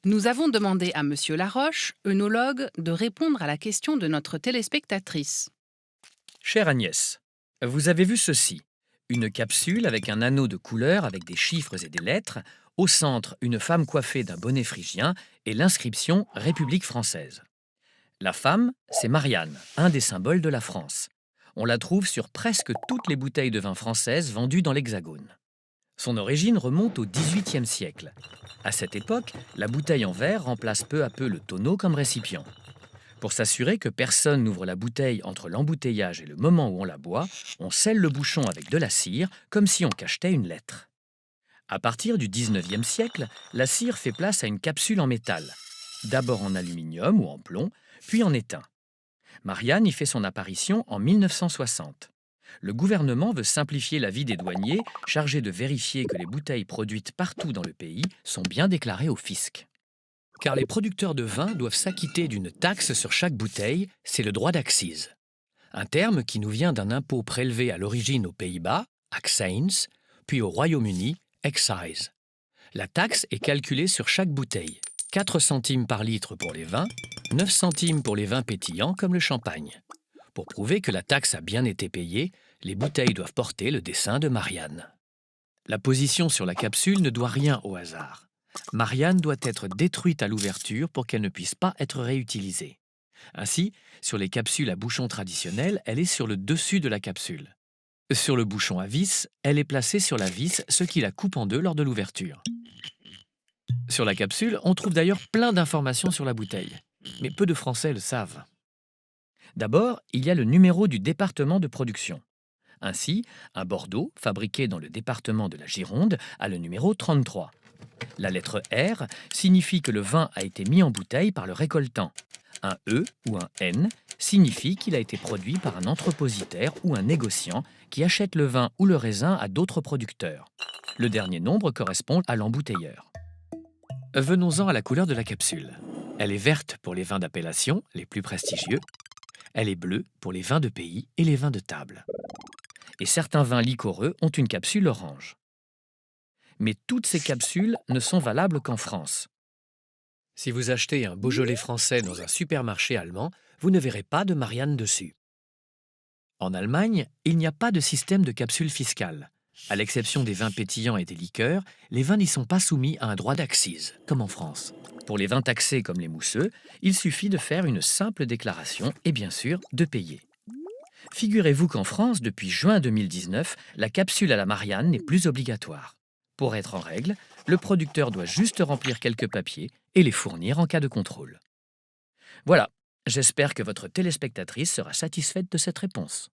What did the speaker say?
Nous avons demandé à Monsieur Laroche, œnologue, de répondre à la question de notre téléspectatrice. Chère Agnès, vous avez vu ceci. Une capsule avec un anneau de couleur avec des chiffres et des lettres. Au centre, une femme coiffée d'un bonnet phrygien et l'inscription République française. La femme, c'est Marianne, un des symboles de la France. On la trouve sur presque toutes les bouteilles de vin françaises vendues dans l'Hexagone. Son origine remonte au XVIIIe siècle. À cette époque, la bouteille en verre remplace peu à peu le tonneau comme récipient. Pour s'assurer que personne n'ouvre la bouteille entre l'embouteillage et le moment où on la boit, on scelle le bouchon avec de la cire, comme si on cachetait une lettre. À partir du XIXe siècle, la cire fait place à une capsule en métal, d'abord en aluminium ou en plomb, puis en étain. Marianne y fait son apparition en 1960. Le gouvernement veut simplifier la vie des douaniers, chargés de vérifier que les bouteilles produites partout dans le pays sont bien déclarées au fisc. Car les producteurs de vin doivent s'acquitter d'une taxe sur chaque bouteille, c'est le droit d'accise. Un terme qui nous vient d'un impôt prélevé à l'origine aux Pays-Bas, accijns, puis au Royaume-Uni, excise. La taxe est calculée sur chaque bouteille. 4 centimes par litre pour les vins, 9 centimes pour les vins pétillants comme le champagne. Pour prouver que la taxe a bien été payée, les bouteilles doivent porter le dessin de Marianne. La position sur la capsule ne doit rien au hasard. Marianne doit être détruite à l'ouverture pour qu'elle ne puisse pas être réutilisée. Ainsi, sur les capsules à bouchon traditionnelles, elle est sur le dessus de la capsule. Sur le bouchon à vis, elle est placée sur la vis, ce qui la coupe en deux lors de l'ouverture. Sur la capsule, on trouve d'ailleurs plein d'informations sur la bouteille. Mais peu de Français le savent. D'abord, il y a le numéro du département de production. Ainsi, un Bordeaux, fabriqué dans le département de la Gironde, a le numéro 33. La lettre R signifie que le vin a été mis en bouteille par le récoltant. Un E ou un N signifie qu'il a été produit par un entrepositaire ou un négociant qui achète le vin ou le raisin à d'autres producteurs. Le dernier nombre correspond à l'embouteilleur. Venons-en à la couleur de la capsule. Elle est verte pour les vins d'appellation, les plus prestigieux. Elle est bleue pour les vins de pays et les vins de table. Et certains vins liquoreux ont une capsule orange. Mais toutes ces capsules ne sont valables qu'en France. Si vous achetez un Beaujolais français dans un supermarché allemand, vous ne verrez pas de Marianne dessus. En Allemagne, il n'y a pas de système de capsule fiscale. À l'exception des vins pétillants et des liqueurs, les vins n'y sont pas soumis à un droit d'accise, comme en France. Pour les vins taxés comme les mousseux, il suffit de faire une simple déclaration et bien sûr de payer. Figurez-vous qu'en France, depuis juin 2019, la capsule à la Marianne n'est plus obligatoire. Pour être en règle, le producteur doit juste remplir quelques papiers et les fournir en cas de contrôle. Voilà, j'espère que votre téléspectatrice sera satisfaite de cette réponse.